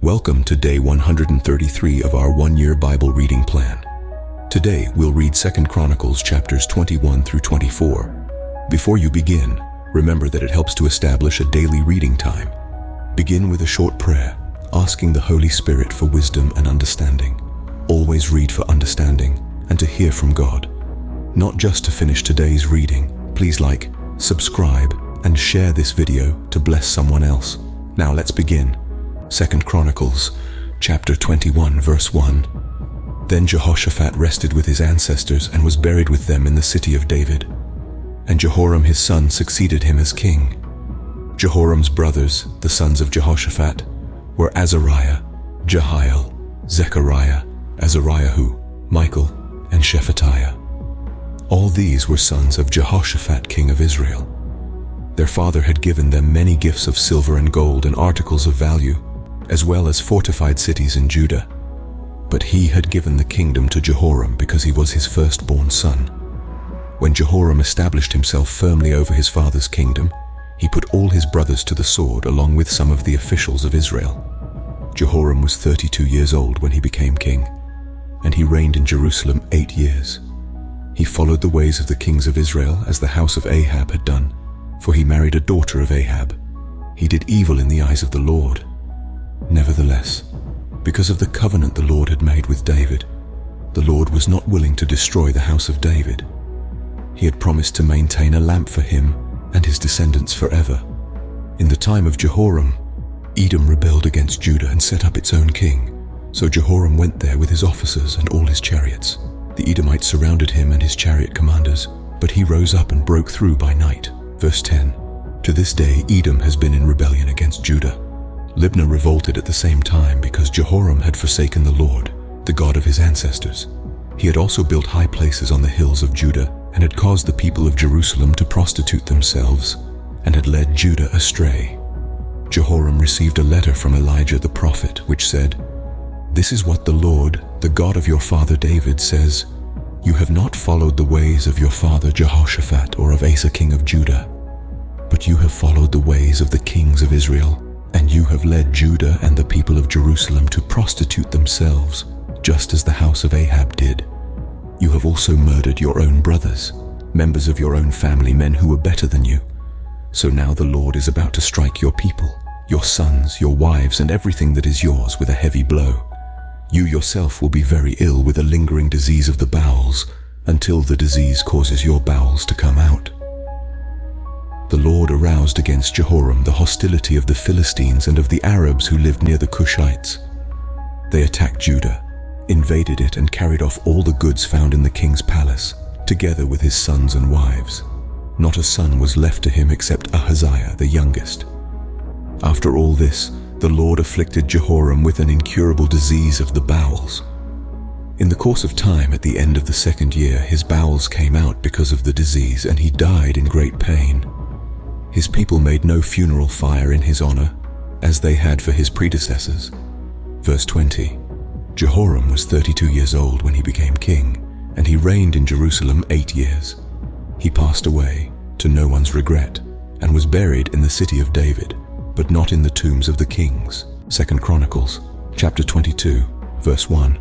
Welcome to day 133 of our one-year Bible reading plan. Today we'll read 2 Chronicles chapters 21 through 24. Before you begin, remember that it helps to establish a daily reading time. Begin with a short prayer, asking the Holy Spirit for wisdom and understanding. Always read for understanding and to hear from God. Not just to finish today's reading, please like, subscribe, and share this video to bless someone else. Now let's begin. 2 Chronicles, chapter 21, verse 1. Then Jehoshaphat rested with his ancestors and was buried with them in the city of David. And Jehoram his son succeeded him as king. Jehoram's brothers, the sons of Jehoshaphat, were Azariah, Jehiel, Zechariah, Azariahu, Michael, and Shephatiah. All these were sons of Jehoshaphat, king of Israel. Their father had given them many gifts of silver and gold and articles of value, as well as fortified cities in Judah. But he had given the kingdom to Jehoram because he was his firstborn son. When Jehoram established himself firmly over his father's kingdom, he put all his brothers to the sword along with some of the officials of Israel. Jehoram was 32 years old when he became king, and he reigned in Jerusalem 8 years. He followed the ways of the kings of Israel as the house of Ahab had done, for he married a daughter of Ahab. He did evil in the eyes of the Lord. Nevertheless, because of the covenant the Lord had made with David, the Lord was not willing to destroy the house of David. He had promised to maintain a lamp for him and his descendants forever. In the time of Jehoram, Edom rebelled against Judah and set up its own king. So Jehoram went there with his officers and all his chariots. The Edomites surrounded him and his chariot commanders, but he rose up and broke through by night. Verse 10. To this day Edom has been in rebellion against Judah. Libnah revolted at the same time because Jehoram had forsaken the Lord, the God of his ancestors. He had also built high places on the hills of Judah and had caused the people of Jerusalem to prostitute themselves and had led Judah astray. Jehoram received a letter from Elijah the prophet which said, "This is what the Lord, the God of your father David, says, You have not followed the ways of your father Jehoshaphat or of Asa king of Judah, but you have followed the ways of the kings of Israel, and you have led Judah and the people of Jerusalem to prostitute themselves, just as the house of Ahab did. You have also murdered your own brothers, members of your own family, men who were better than you. So now the Lord is about to strike your people, your sons, your wives, and everything that is yours with a heavy blow. You yourself will be very ill with a lingering disease of the bowels, until the disease causes your bowels to come out." The Lord aroused against Jehoram the hostility of the Philistines and of the Arabs who lived near the Cushites. They attacked Judah, invaded it, and carried off all the goods found in the king's palace, together with his sons and wives. Not a son was left to him except Ahaziah, the youngest. After all this, the Lord afflicted Jehoram with an incurable disease of the bowels. In the course of time, at the end of the 2nd year, his bowels came out because of the disease, and he died in great pain. His people made no funeral fire in his honor, as they had for his predecessors. Verse 20. Jehoram was 32 years old when he became king, and he reigned in Jerusalem 8 years. He passed away, to no one's regret, and was buried in the city of David, but not in the tombs of the kings. 2 Chronicles, chapter 22, verse 1.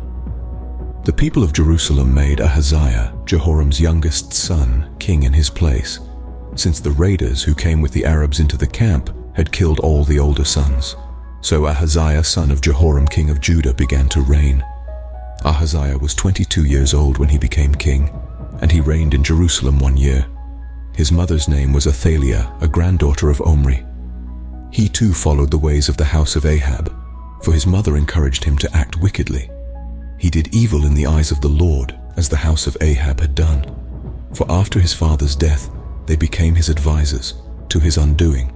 The people of Jerusalem made Ahaziah, Jehoram's youngest son, king in his place, since the raiders who came with the Arabs into the camp had killed all the older sons. So Ahaziah, son of Jehoram, king of Judah, began to reign. Ahaziah was 22 years old when he became king, and he reigned in Jerusalem 1 year. His mother's name was Athaliah, a granddaughter of Omri. He too followed the ways of the house of Ahab, for his mother encouraged him to act wickedly. He did evil in the eyes of the Lord, as the house of Ahab had done. For after his father's death, they became his advisers, to his undoing.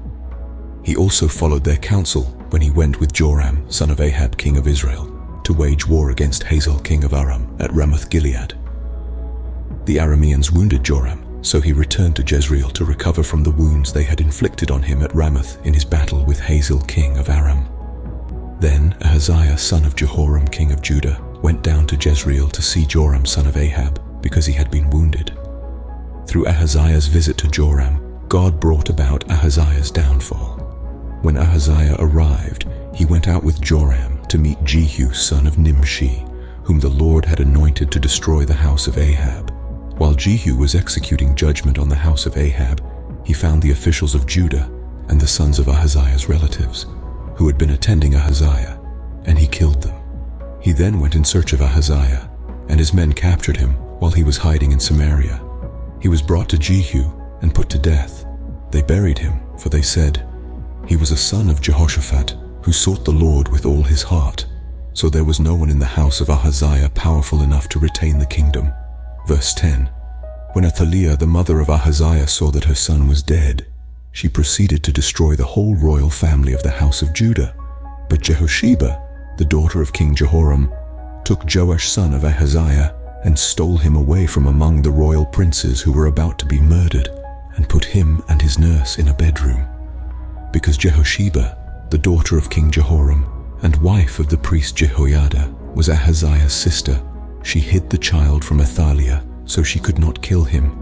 He also followed their counsel when he went with Joram, son of Ahab, king of Israel, to wage war against Hazael, king of Aram, at Ramoth-Gilead. The Arameans wounded Joram, so he returned to Jezreel to recover from the wounds they had inflicted on him at Ramoth in his battle with Hazael, king of Aram. Then Ahaziah, son of Jehoram, king of Judah, went down to Jezreel to see Joram, son of Ahab, because he had been wounded. Through Ahaziah's visit to Joram, God brought about Ahaziah's downfall. When Ahaziah arrived, he went out with Joram, to meet Jehu son of Nimshi, whom the Lord had anointed to destroy the house of Ahab. While Jehu was executing judgment on the house of Ahab, he found the officials of Judah and the sons of Ahaziah's relatives, who had been attending Ahaziah, and he killed them. He then went in search of Ahaziah, and his men captured him while he was hiding in Samaria. He was brought to Jehu and put to death. They buried him, for they said, "He was a son of Jehoshaphat, who sought the Lord with all his heart." So there was no one in the house of Ahaziah powerful enough to retain the kingdom. Verse 10. When Athaliah, the mother of Ahaziah, saw that her son was dead, she proceeded to destroy the whole royal family of the house of Judah. But Jehosheba, the daughter of King Jehoram, took Joash son of Ahaziah and stole him away from among the royal princes who were about to be murdered, and put him and his nurse in a bedroom. Because Jehosheba, the daughter of King Jehoram and wife of the priest Jehoiada, was Ahaziah's sister, she hid the child from Athaliah so she could not kill him.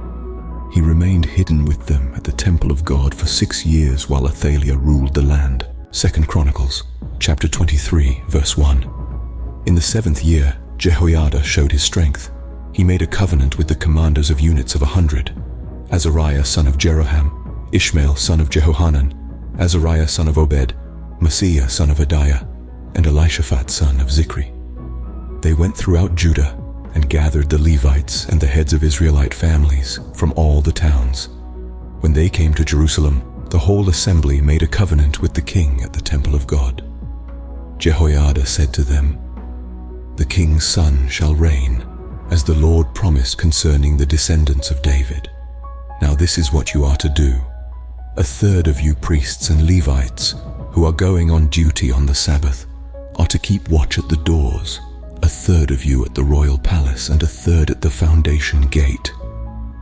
He remained hidden with them at the temple of God for 6 years while Athaliah ruled the land. 2 Chronicles, chapter 23, verse 1. In the 7th year, Jehoiada showed his strength. He made a covenant with the commanders of units of 100, Azariah son of Jeroham, Ishmael son of Jehohanan, Azariah son of Obed, Maaseiah son of Adiah, and Elishaphat son of Zikri. They went throughout Judah and gathered the Levites and the heads of Israelite families from all the towns. When they came to Jerusalem, the whole assembly made a covenant with the king at the temple of God. Jehoiada said to them, "The king's son shall reign, as the Lord promised concerning the descendants of David. Now this is what you are to do. 1/3 of you priests and Levites who are going on duty on the Sabbath are to keep watch at the doors, 1/3 of you at the royal palace and 1/3 at the foundation gate,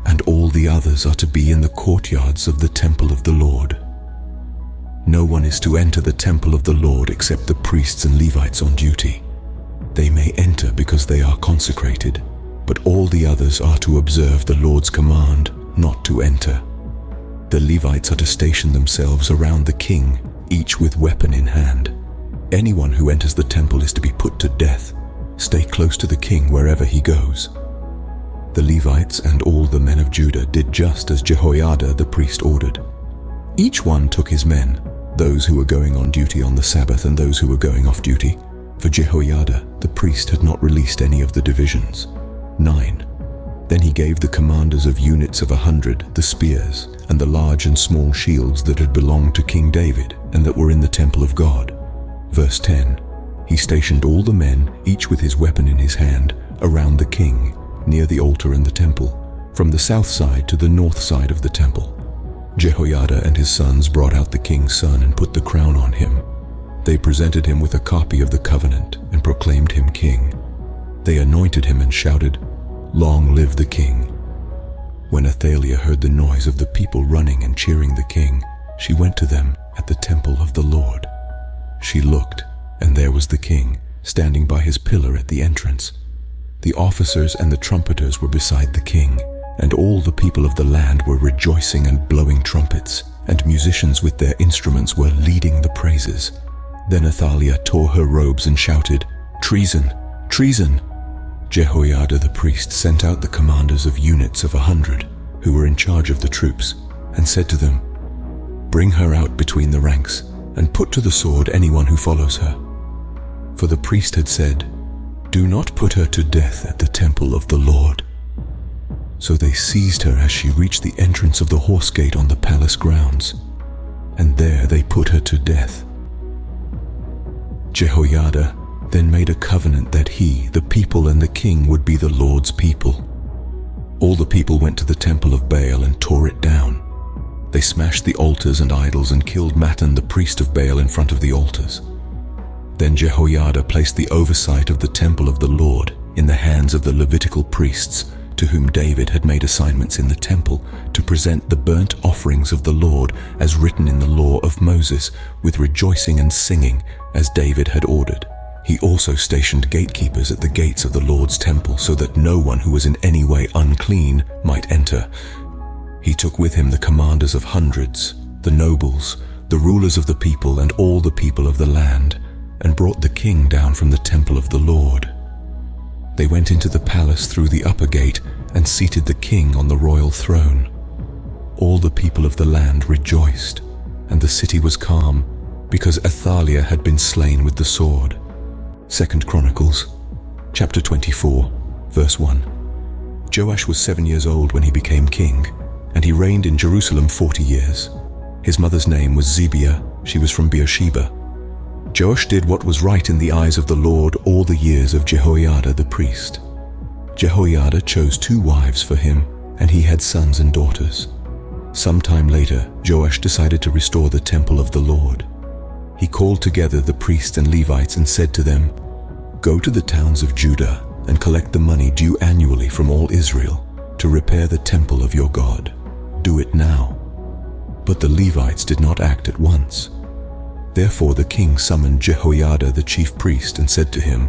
and all the others are to be in the courtyards of the temple of the Lord. No one is to enter the temple of the Lord except the priests and Levites on duty. They may enter because they are consecrated, but all the others are to observe the Lord's command not to enter. The Levites are to station themselves around the king, each with weapon in hand. Anyone who enters the temple is to be put to death. Stay close to the king wherever he goes." The Levites and all the men of Judah did just as Jehoiada the priest ordered. Each one took his men, those who were going on duty on the Sabbath and those who were going off duty, for Jehoiada the priest had not released any of the divisions. 9. Then he gave the commanders of units of 100 the spears and the large and small shields that had belonged to King David and that were in the temple of God. Verse 10. He stationed all the men, each with his weapon in his hand, around the king, near the altar and the temple, from the south side to the north side of the temple. Jehoiada and his sons brought out the king's son and put the crown on him. They presented him with a copy of the covenant and proclaimed him king. They anointed him and shouted, "Long live the king." When Athaliah heard the noise of the people running and cheering the king, she went to them at the temple of the Lord. She looked, and there was the king, standing by his pillar at the entrance. The officers and the trumpeters were beside the king, and all the people of the land were rejoicing and blowing trumpets, and musicians with their instruments were leading the praises. Then Athaliah tore her robes and shouted, "Treason! Treason!" Jehoiada the priest sent out the commanders of units of 100, who were in charge of the troops, and said to them, "Bring her out between the ranks, and put to the sword anyone who follows her." For the priest had said, "Do not put her to death at the temple of the Lord." So they seized her as she reached the entrance of the horse gate on the palace grounds, and there they put her to death. Jehoiada then made a covenant that he, the people, and the king would be the Lord's people. All the people went to the temple of Baal and tore it down. They smashed the altars and idols and killed Mattan the priest of Baal in front of the altars. Then Jehoiada placed the oversight of the temple of the Lord in the hands of the Levitical priests, to whom David had made assignments in the temple to present the burnt offerings of the Lord as written in the law of Moses, with rejoicing and singing, as David had ordered. He also stationed gatekeepers at the gates of the Lord's temple so that no one who was in any way unclean might enter. He took with him the commanders of hundreds, the nobles, the rulers of the people, and all the people of the land, and brought the king down from the temple of the Lord. They went into the palace through the upper gate and seated the king on the royal throne. All the people of the land rejoiced, and the city was calm, because Athaliah had been slain with the sword. 2 Chronicles, chapter 24, verse 1. Joash was 7 years old when he became king, and he reigned in Jerusalem 40 years. His mother's name was Zibiah. She was from Beersheba. Joash did what was right in the eyes of the Lord all the years of Jehoiada the priest. Jehoiada chose 2 wives for him, and he had sons and daughters. Sometime later, Joash decided to restore the temple of the Lord. He called together the priests and Levites and said to them, "Go to the towns of Judah and collect the money due annually from all Israel to repair the temple of your God. Do it now." But the Levites did not act at once. Therefore the king summoned Jehoiada the chief priest and said to him,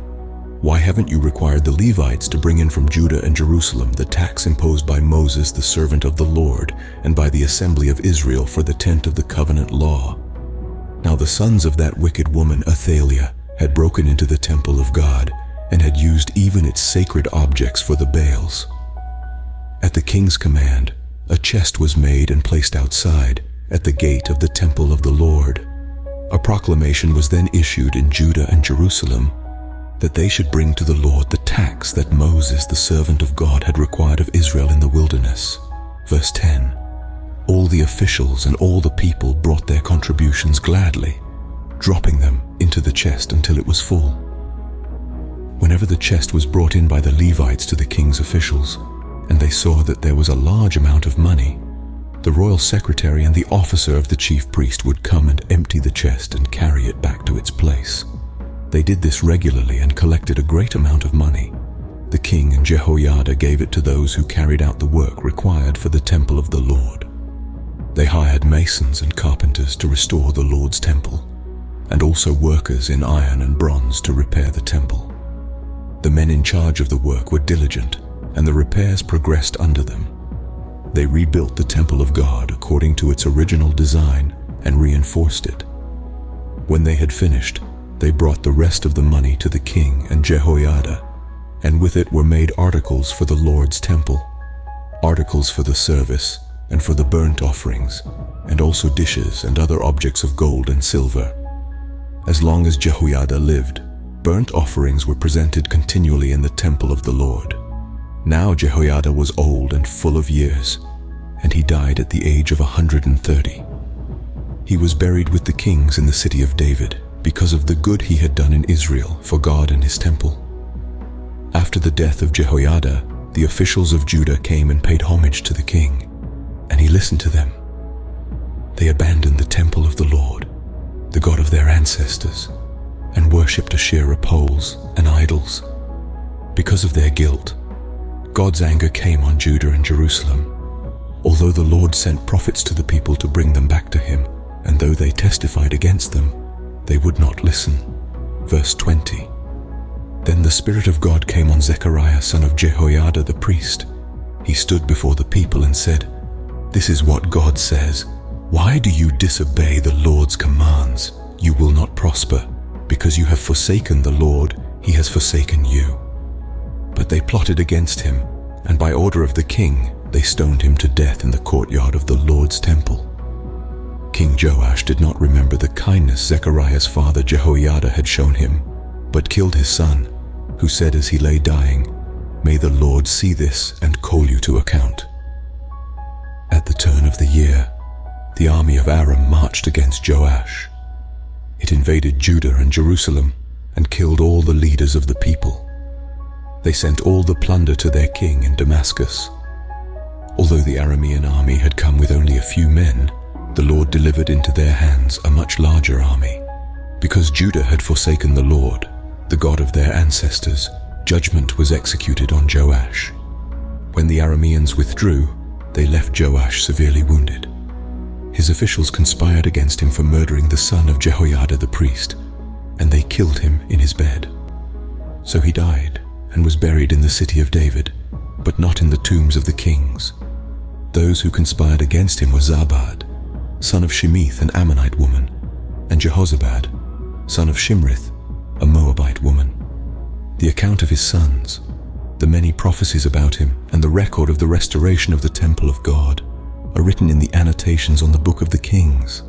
"Why haven't you required the Levites to bring in from Judah and Jerusalem the tax imposed by Moses the servant of the Lord and by the assembly of Israel for the tent of the covenant law?" Now the sons of that wicked woman Athaliah had broken into the temple of God and had used even its sacred objects for the Baals. At the king's command, a chest was made and placed outside at the gate of the temple of the Lord. A proclamation was then issued in Judah and Jerusalem that they should bring to the Lord the tax that Moses, the servant of God, had required of Israel in the wilderness. Verse 10. All the officials and all the people brought their contributions gladly, dropping them into the chest until it was full. Whenever the chest was brought in by the Levites to the king's officials, and they saw that there was a large amount of money, the royal secretary and the officer of the chief priest would come and empty the chest and carry it back to its place. They did this regularly and collected a great amount of money. The king and Jehoiada gave it to those who carried out the work required for the temple of the Lord. They hired masons and carpenters to restore the Lord's temple, and also workers in iron and bronze to repair the temple. The men in charge of the work were diligent, and the repairs progressed under them. They rebuilt the temple of God according to its original design and reinforced it. When they had finished, they brought the rest of the money to the king and Jehoiada, and with it were made articles for the Lord's temple, articles for the service and for the burnt offerings, and also dishes and other objects of gold and silver. As long as Jehoiada lived, burnt offerings were presented continually in the temple of the Lord. Now Jehoiada was old and full of years, and he died at the age of 130. He was buried with the kings in the city of David because of the good he had done in Israel for God and his temple. After the death of Jehoiada, the officials of Judah came and paid homage to the king, and he listened to them. They abandoned the temple of the Lord, the God of their ancestors, and worshipped Asherah poles and idols. Because of their guilt, God's anger came on Judah and Jerusalem. Although the Lord sent prophets to the people to bring them back to him, and though they testified against them, they would not listen. Verse 20. Then the Spirit of God came on Zechariah, son of Jehoiada the priest. He stood before the people and said, "This is what God says. Why do you disobey the Lord's commands? You will not prosper. Because you have forsaken the Lord, he has forsaken you." But they plotted against him, and by order of the king, they stoned him to death in the courtyard of the Lord's temple. King Joash did not remember the kindness Zechariah's father Jehoiada had shown him, but killed his son, who said as he lay dying, "May the Lord see this and call you to account." At the turn of the year, the army of Aram marched against Joash. It invaded Judah and Jerusalem and killed all the leaders of the people. They sent all the plunder to their king in Damascus. Although the Aramean army had come with only a few men, the Lord delivered into their hands a much larger army. Because Judah had forsaken the Lord, the God of their ancestors, judgment was executed on Joash. When the Arameans withdrew, they left Joash severely wounded. His officials conspired against him for murdering the son of Jehoiada the priest, and they killed him in his bed. So he died and was buried in the city of David, but not in the tombs of the kings. Those who conspired against him were Zabad, son of Shemith, an Ammonite woman, and Jehozabad, son of Shimrith, a Moabite woman. The account of his sons, the many prophecies about him, and the record of the restoration of the temple of God are written in the annotations on the book of the Kings.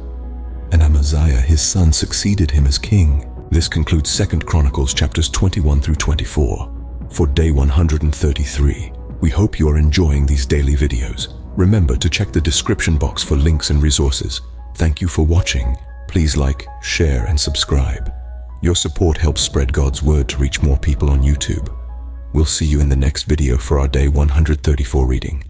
And Amaziah, his son, succeeded him as king. This concludes 2 Chronicles chapters 21 through 24 for day 133. We hope you are enjoying these daily videos. Remember to check the description box for links and resources. Thank you for watching. Please like, share, and subscribe. Your support helps spread God's word to reach more people on YouTube. We'll see you in the next video for our day 134 reading.